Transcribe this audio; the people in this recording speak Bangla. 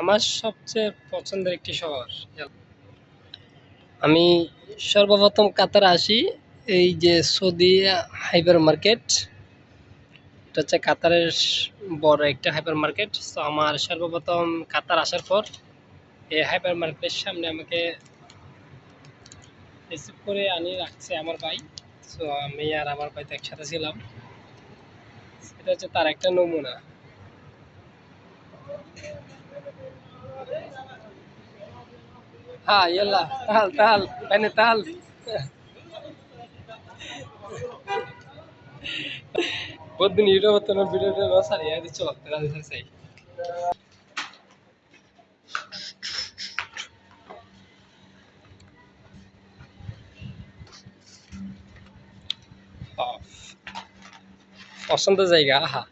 আমার সবচেয়ে পছন্দের একটি শহর। আমি সর্বপ্রথম কাতারে আসি, এই যে সৌদি হাইপার মার্কেট, এটা হচ্ছে কাতারের বড় একটা হাইপার মার্কেট। তো আমার সর্বপ্রথম কাতার আসার পর এই হাইপার মার্কেটের সামনে আমাকে রিসিভ করে আনি রাখছে আমার ভাই। সো আমি আর আমার ভাই তো একসাথে ছিলাম। এটা হচ্ছে তার একটা নমুনা। হ্যাঁ, ইয়াল্লা তাল তাল পাইনে তাল। প্রতিদিন ইউটিউব তোমার ভিডিওটা সারি দিচ্ছ চাই। পছন্দের জায়গা, আহা।